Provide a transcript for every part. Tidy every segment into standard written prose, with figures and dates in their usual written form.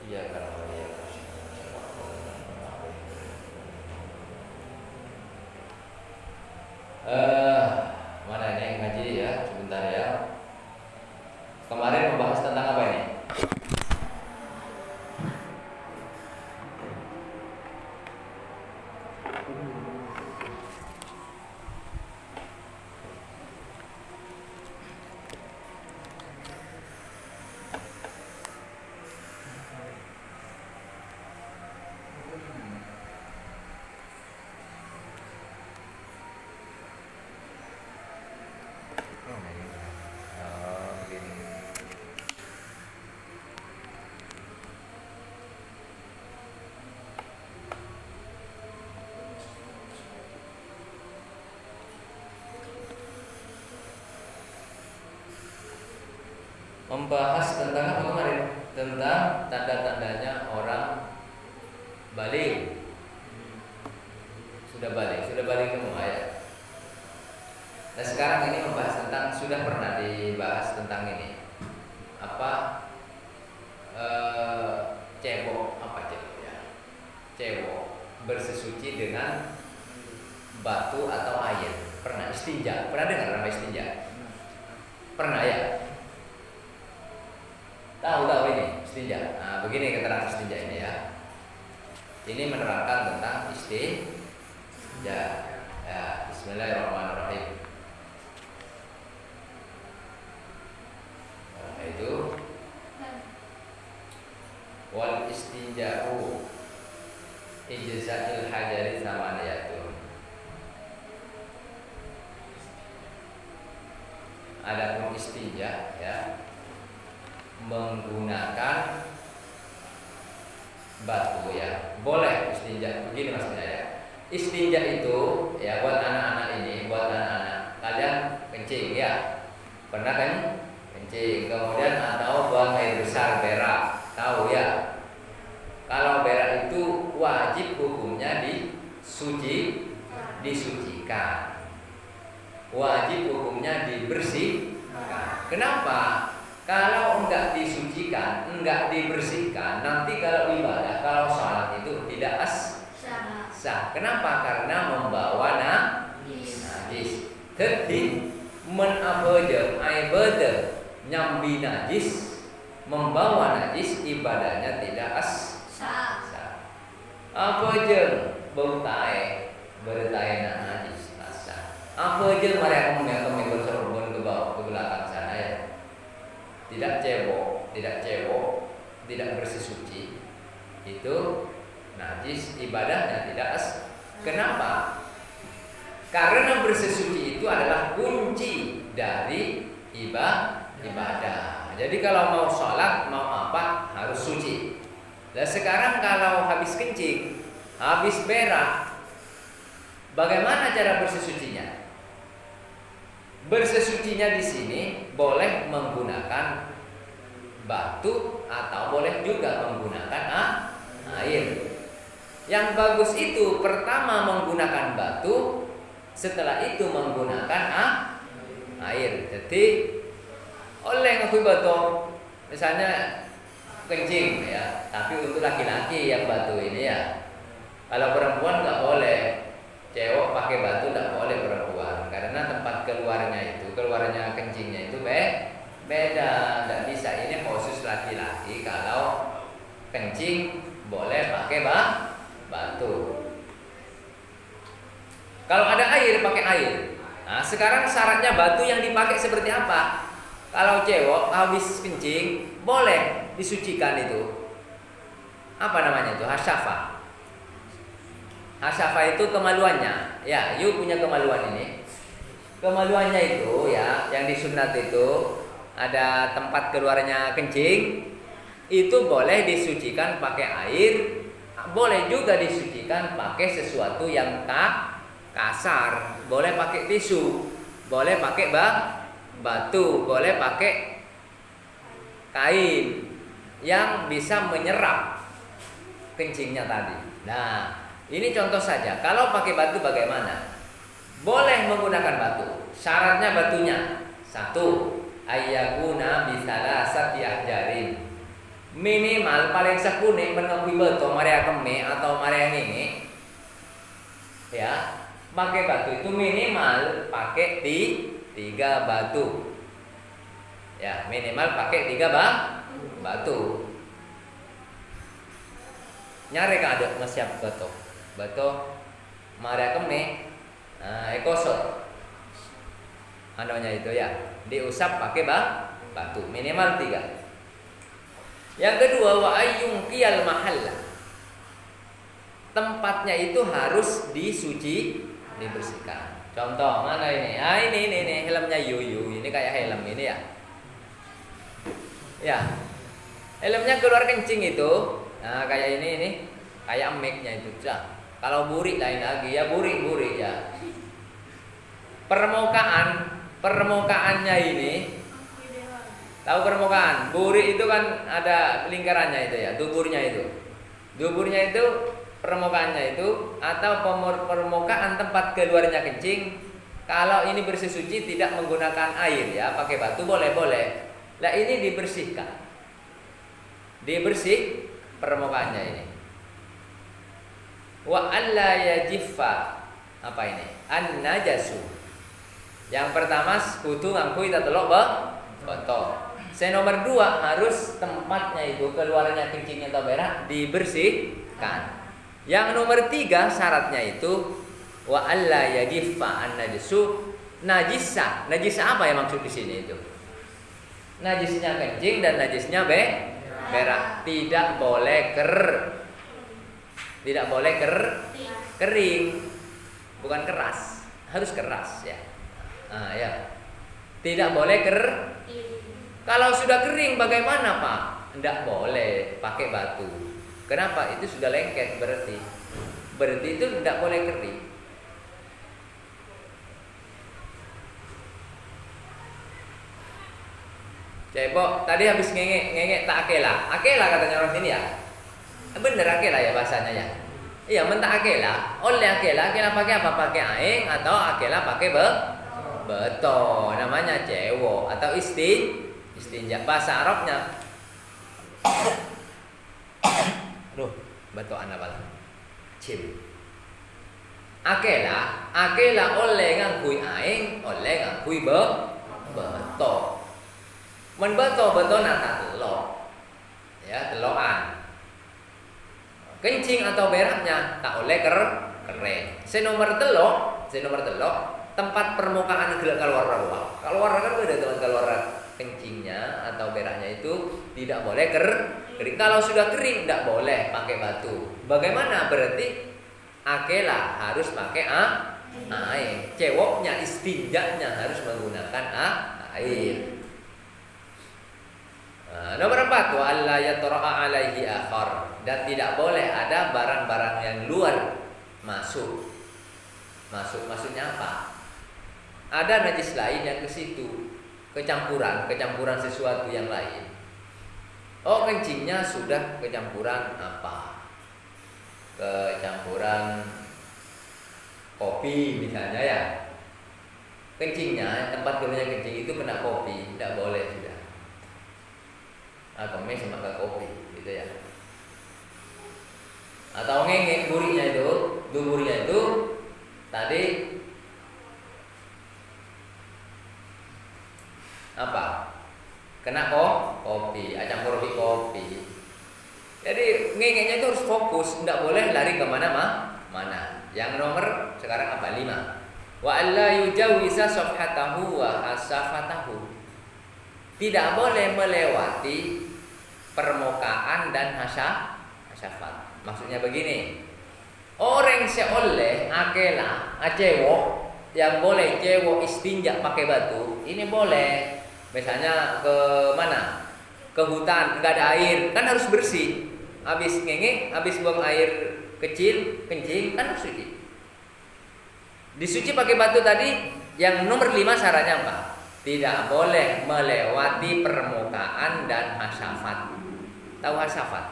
Iya kan ya. Eh, Mana ini ngaji ya? Sebentar ya. Kemarin membahas tentang apa ini? Membahas tentang apa kemarin? Tentang tanda-tandanya orang balik. Sudah balik semua ya. Nah sekarang ini membahas tentang, sudah pernah dibahas tentang ini. Apa cebok, apa cebok ya? Cebok bersesuci dengan batu atau air. Pernah istinja? Pernah dengar nama istinja? Pernah ya? Tahu ini istinja. Nah, begini keterangan istinja ini ya. Ini menerangkan tentang istinja. Ya, bismillahirrahmanirrahim. Nah, itu wal istinja'u ijza'il hajari samaniyatun. Adapun istinja ya, menggunakan batu ya, boleh istinja. Begini maksudnya ya, istinja itu ya buat anak-anak ini, buat anak-anak kalian kencing ya, pernah kan kencing, kemudian atau buang air besar berak, tahu ya. Kalau berak itu wajib hukumnya disucikan, wajib hukumnya dibersihkan. Kenapa? Kalau enggak disucikan, enggak dibersihkan, nanti kalau ibadah, kalau sholat itu tidak sah. Kenapa? Karena membawa najis. Jadi menabaja ibadah nyambi najis, membawa najis, ibadahnya tidak sah. Apa aja bau tae, bertae najis sah. Apa aja mereka mengambil serbon ke bawah ke belakang sana ya. Tidak cebok, tidak bersih suci, itu najis, ibadahnya tidak Kenapa? Karena bersih suci itu adalah kunci dari ibadah. Jadi kalau mau sholat, mau apa, harus suci. Dan sekarang kalau habis kencing, habis berak, bagaimana cara bersih sucinya? Bersesucinya di sini boleh menggunakan batu atau boleh juga menggunakan air. Yang bagus itu pertama menggunakan batu, setelah itu menggunakan air. Jadi oleh ngaku batu, misalnya kencing ya, tapi untuk laki-laki yang batu ini ya. Kalau perempuan nggak boleh. Cewek pakai batu tidak boleh perempuan, karena tempat keluarnya kencingnya itu beda, tidak bisa. Ini khusus laki-laki. Kalau kencing boleh pakai batu. Kalau ada air pakai air. Nah sekarang syaratnya batu yang dipakai seperti apa? Kalau cewek habis kencing boleh disucikan itu. Apa namanya itu? Hasyafah. Hasyafah itu kemaluannya. Ya, you punya kemaluan ini. Kemaluannya itu ya, yang disunat itu ada tempat keluarnya kencing, itu boleh disucikan pakai air, boleh juga disucikan pakai sesuatu yang kasar, boleh pakai tisu, boleh pakai batu, boleh pakai kain yang bisa menyerap kencingnya tadi. Nah, ini contoh saja. Kalau pakai batu bagaimana? Boleh menggunakan batu. Syaratnya batunya satu, ayyakuna bisalasati ahjarin. minimal paling sakune menengku beto Maria keme atau Maria ini ya pakai batu itu minimal pakai 3 batu ya minimal pakai 3 batu nyari kan ada siap beto Maria keme ekosot anunya itu ya diusap pakai batu minimal 3. Yang kedua wa ayyung qiyal mahalla. Tempatnya itu harus dibersihkan. Contoh mana ini? Ini helmnya Yuyu. Ini kayak helm ini ya. Ya. Helmnya keluar kencing itu. Nah, kayak ini kayak mic-nya itu. Nah, kalau burik lain lagi ya burik ya. Permukaannya ini tahu permukaan? Burik itu kan ada lingkarannya itu ya, duburnya itu permukaannya itu atau permukaan tempat keluarnya kencing. Kalau ini bersih suci tidak menggunakan air ya, pakai batu boleh. Lah ini dibersihkan, dibersih permukaannya ini. Wa alla yajiffa apa ini? An-najasu. Yang pertama kudu ngangkui tatelok beto. Nomor 2 harus tempatnya itu keluarnya kencingnya atau berak dibersihkan. Yang nomor 3 syaratnya itu wa alla yajiffa an-najasu najisah. Najisah apa yang maksud di sini itu? Najisnya kencing dan najisnya berak. Tidak boleh kering. Bukan keras, harus keras ya. Nah, ya. Tidak boleh Kalau sudah kering bagaimana Pak? Tidak boleh pakai batu. Kenapa? Itu sudah lengket berarti. Berarti itu tidak boleh kering. Cebok tadi habis ngengek tak akela katanya orang sini ya. Bener akela ya bahasanya ya. Iya mentah akela. Oleh akela pakai apa? Pakai aing atau akela pakai beto. Namanya cewok atau istinja bahasa Arabnya. Duh, beto anak bala. Cim. Akela oleh ngangkui aing, oleh ngangkui beto. Men beto nata telok. Ya, telokan. Kencing atau beraknya tak oleh keren. Nomor telok, tempat permukaan keluar kan beda dengan keluar kencingnya atau beraknya itu tidak boleh kering. Kalau sudah kering tidak boleh pakai batu. Bagaimana? Berarti akela harus pakai air. Cewoknya istinjanya harus menggunakan air. Nomor 4 wa alla yatra'a alaihi akhar, dan tidak boleh ada barang-barang yang luar masuk. Maksudnya apa? Ada najis lain yang ke situ. Kecampuran sesuatu yang lain. Oh, kencingnya sudah kecampuran apa? Kecampuran kopi misalnya ya. Kencingnya, tempat keluarnya kencing itu kena kopi, tidak boleh sudah. Atau sama ke kopi gitu ya. Atau ngengek duburnya itu tadi apa? Kena kopi, campur kopi. Jadi ngengeknya itu harus fokus, tidak boleh lari kemana-mana. Yang nomor sekarang apa? 5. Wa alla yujawiza safhatahu wa hasafatahu. Tidak boleh melewati permukaan dan hasafat. Maksudnya begini. Orang seoleh akela, cewok yang boleh cewok istinja pakai batu, ini boleh. Misalnya ke mana? Ke hutan, enggak ada air, kan harus bersih. Habis ngengek, habis buang air kecil, kencing, kan harus suci. Disuci pakai batu tadi. Yang nomor 5 syaratnya apa? Tidak boleh melewati permukaan dan hasafat. Tahu hasafat?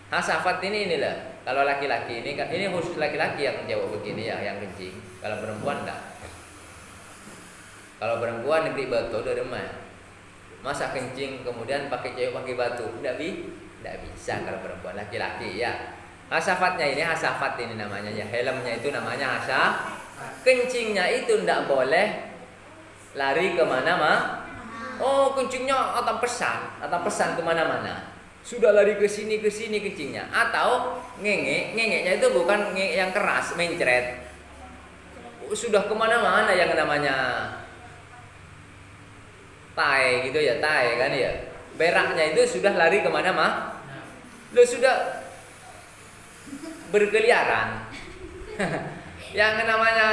Hasafat inilah. Kalau laki-laki ini khusus laki-laki yang jawab begini ya, yang kencing. Kalau perempuan enggak. Kalau perempuan negeri betul dari rumah. Masa kencing kemudian pakai cewek pakai batu? Tidak bisa kalau perempuan, laki-laki ya. Hasafatnya ini, hasafat ini namanya ya. Helmnya itu namanya hasaf. Kencingnya itu tidak boleh lari kemana-mana. Oh, kencingnya atau pesan kemana-mana. Sudah lari ke sini kencingnya. Atau ngengeknya itu bukan ngengek yang keras, mencret. Sudah kemana-mana yang namanya tai gitu ya, tai kan ya. Beraknya itu sudah lari kemana-mana. Lo sudah berkeliaran. Yang namanya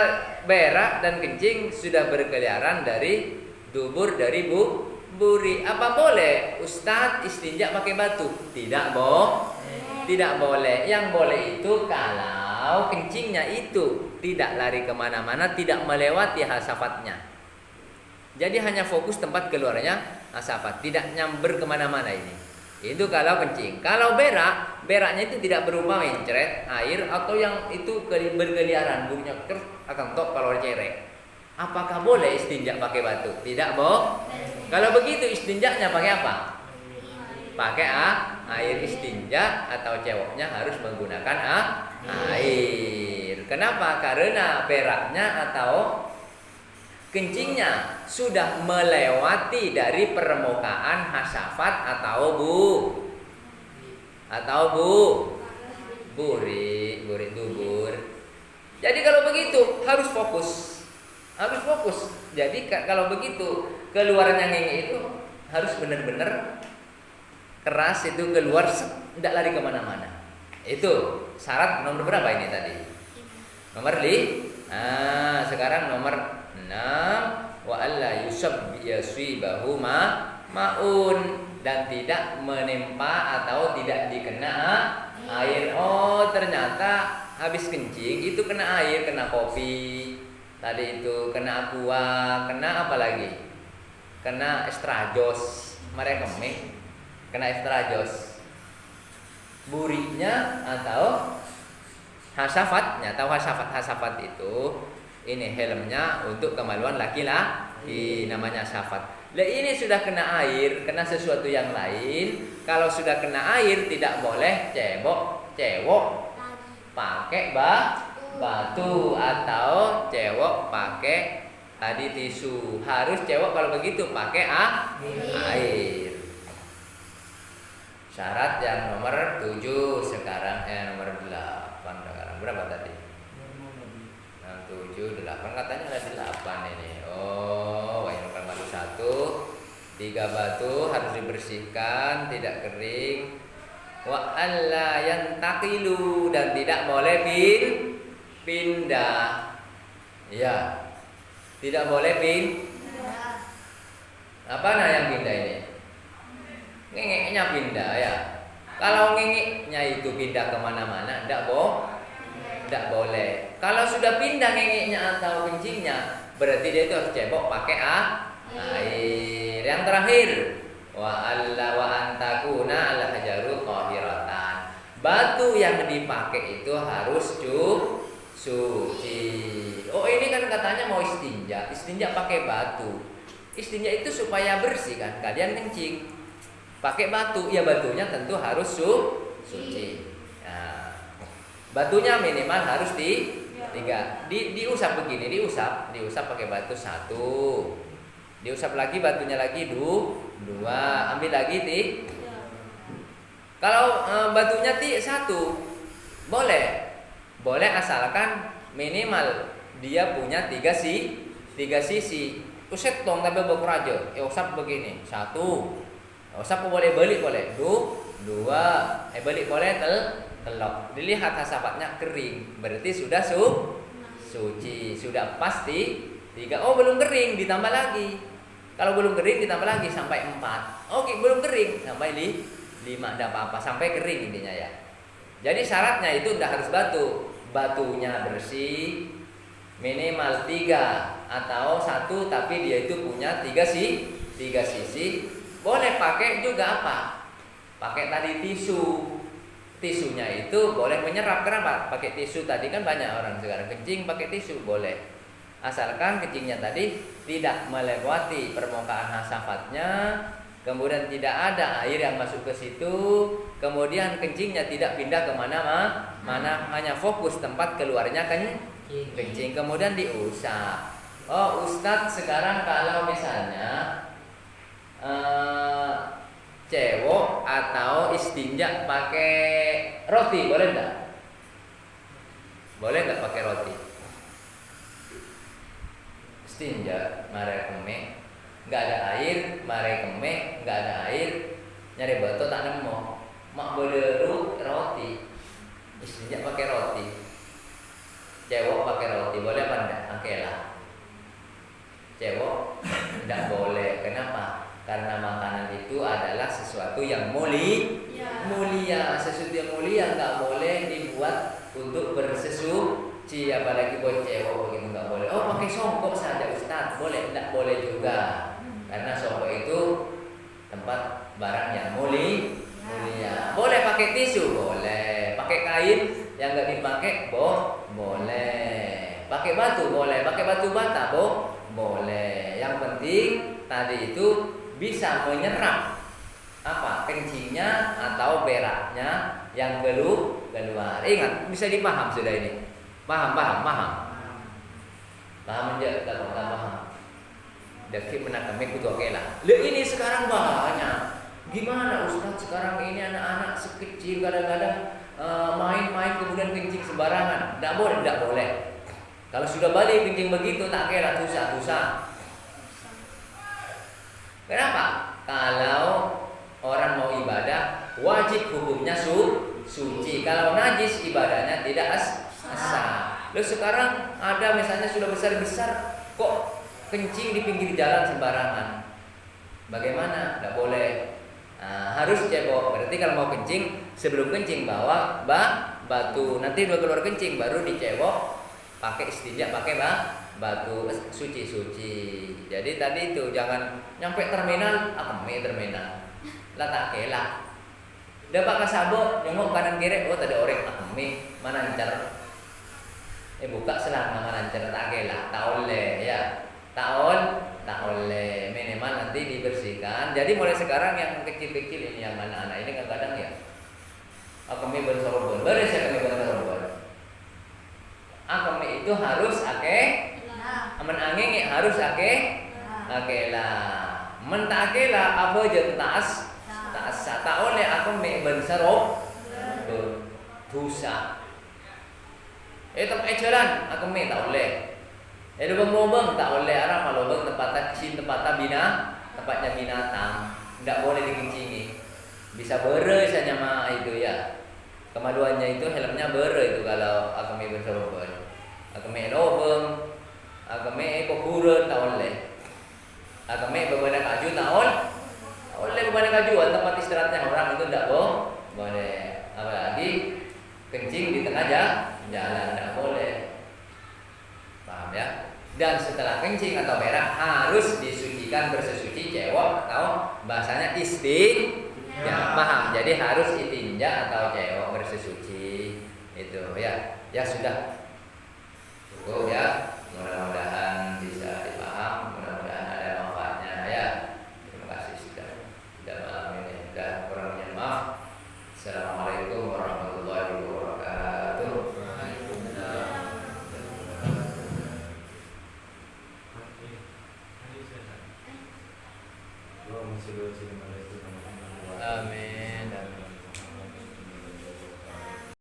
berak dan kencing sudah berkeliaran dari dubur, dari buri. Apa boleh Ustadz istinja pakai batu? Tidak boleh. Yang boleh itu kalau kencingnya itu tidak lari kemana-mana, tidak melewati hasafatnya. Jadi hanya fokus tempat keluarnya hasafat, tidak nyamber kemana-mana ini. Itu kalau kencing. Kalau beraknya itu tidak berupa mencret air atau yang itu berkeliaran, bunyinya akan tok kalau cerek. Apakah boleh istinja pakai batu? Tidak Kalau begitu istinjaknya pakai apa? Pakai air istinja, atau ceweknya harus menggunakan air. Kenapa? Karena beraknya atau kencingnya sudah melewati dari permukaan hasafat atau buri dubur. Jadi kalau begitu harus fokus. Jadi kalau begitu keluarnya ngenge itu harus benar-benar keras, itu keluar, tidak lari kemana-mana. Itu syarat nomor berapa ini tadi? Nomor 5. Sekarang nomor 6, wa alla yusabbihu maun, dan tidak menimpa atau tidak dikena air. Oh, ternyata habis kencing itu kena air, kena kopi. Tadi itu kena aqua, kena apa lagi? Kena estrajos, mereka kena estrajos. Burinya atau hasafatnya, tahu hasafat itu ini helmnya untuk kemaluan laki-laki, namanya hasafat. Lah ini sudah kena air, kena sesuatu yang lain. Kalau sudah kena air tidak boleh cewek pakai batu atau cewek pakai tadi tisu. Harus cewek kalau begitu pakai air. Syarat yang nomor 7 sekarang nomor 8 sekarang. Berapa tadi? 7, 8, katanya ada 8 ini. Oh, yang nomor 1, 3 batu harus dibersihkan, tidak kering. Wa alla yantaqilu, dan tidak boleh pindah. Ya. Tidak boleh pindah. Apa yang pindah ini? Ngengeknya pindah ya. Kalau ngengeknya itu pindah kemana-mana, tidak boleh. Kalau sudah pindah ngengeknya atau kencingnya, berarti dia itu harus cebok pakai air. Yang terakhir, wa antakuna al hajaru qahiratan. Batu yang dipakai itu harus suci. Oh, ini kan katanya mau istinja pakai batu. Istinja itu supaya bersih kan. Kalian kencing pakai batu, ya batunya tentu harus suci. Nah, batunya minimal harus 3. Diusap begini, diusap pakai batu 1. Diusap lagi batunya lagi 2. Ambil lagi 3. Kalau batunya 1 boleh asalkan minimal dia punya 3 sisi. Uset dong tapi baku aja. Usap begini 1. Usap boleh balik boleh 2. Balik boleh telok. Dilihat hasafatnya kering, berarti sudah suci, sudah pasti 3. Oh, belum kering, ditambah lagi. Kalau belum kering ditambah lagi sampai 4. Oke, belum kering sampai 5, tidak apa-apa, sampai kering intinya ya. Jadi syaratnya itu tidak harus batunya bersih, minimal 3 atau 1, tapi dia itu punya 3 sisi. Boleh pakai juga apa? Pakai tadi tisu. Tisunya itu boleh menyerap. Kenapa? Pakai tisu tadi kan banyak orang sekarang kencing pakai tisu, boleh. Asalkan kencingnya tadi tidak melewati permukaan hasafatnya, kemudian tidak ada air yang masuk ke situ, kemudian kencingnya tidak pindah mana, hanya fokus tempat keluarnya kencing, kemudian diusap. Oh Ustadz, sekarang kalau misalnya cewek atau istinja pakai roti, boleh enggak? Boleh enggak pakai roti? Istinja, mare keme, enggak ada air, mare keme, enggak ada air, nyari batu tak nemu, mak boleh roti, istinja pakai roti, cewek pakai roti, boleh apa enggak? Oke lah, cewek enggak boleh, kenapa? Karena makanan itu adalah sesuatu yang mulia, sesuatu yang mulia nggak boleh dibuat untuk bersesuci, apalagi buat cewek begitu nggak boleh. Oh pakai songkok saja Ustaz, boleh? Nggak boleh juga, karena songkok itu tempat barang yang mulia. Boleh pakai tisu, boleh. Pakai kain yang nggak dipakai, boleh. Pakai batu, boleh. Pakai batu bata, boleh. Yang penting tadi itu bisa menyerap apa kencingnya atau beraknya yang keluar. Ingat, bisa dipaham sudah ini. Paham aja, tak paham. Daki menakami kutu oke lah. Ini sekarang banyak. Gimana Ustaz sekarang ini anak-anak sekecil kadang-kadang main-main kemudian kencing sembarangan. Tidak boleh. Kalau sudah balik kencing begitu tak kira dosa. Kenapa? Kalau orang mau ibadah wajib hukumnya suci. Kalau najis ibadahnya tidak sah. Lalu sekarang ada misalnya sudah besar kok kencing di pinggir jalan sembarangan. Bagaimana? Tidak boleh. Harus cebok. Berarti kalau mau kencing, sebelum kencing bawa batu. Nanti udah keluar kencing baru dicebok. Pakai istinja, pakai batu suci. Jadi tadi itu jangan nyampe terminal, terminal. Lah tak kelak. Dapat kasabo, nyengok kanan kiri, oh tadi orang mana lancar. Buka selang mana lancar tak kelak, tak oleh ya. Tak oleh, minimal nanti dibersihkan. Jadi mulai sekarang yang kecil-kecil ini yang anak-anak ini kadang-kadang ya. Kami bersorban, Kami itu harus menanging harus lah. Mentakela apa je tas tak oleh aku benserop dosa. Tempat jalan aku tak oleh. Lubang-lubang tak oleh, arah lubang tempatnya binatang, tidak boleh dikencingi. Bisa bere saja mah itu ya. Kemaluannya itu helmnya bere itu kalau aku benserop. Aku lubang, aku pokura tak oleh. Aku bebanyak kaju tak oleh bebanyak kajuan tempat istirahatnya orang itu tidak boleh. Apalagi kencing di tengah jalan tidak boleh. Paham ya? Dan setelah kencing atau berak harus disucikan bersesuci cewek atau bahasanya ya paham. Jadi harus istinja atau cewek bersesuci itu ya. Ya sudah cukup ya. Mudah-mudahan bisa dipaham. Mudah-mudahan ada manfaatnya ya. Terima kasih sudah malam ini. Kurang maaf. Assalamualaikum.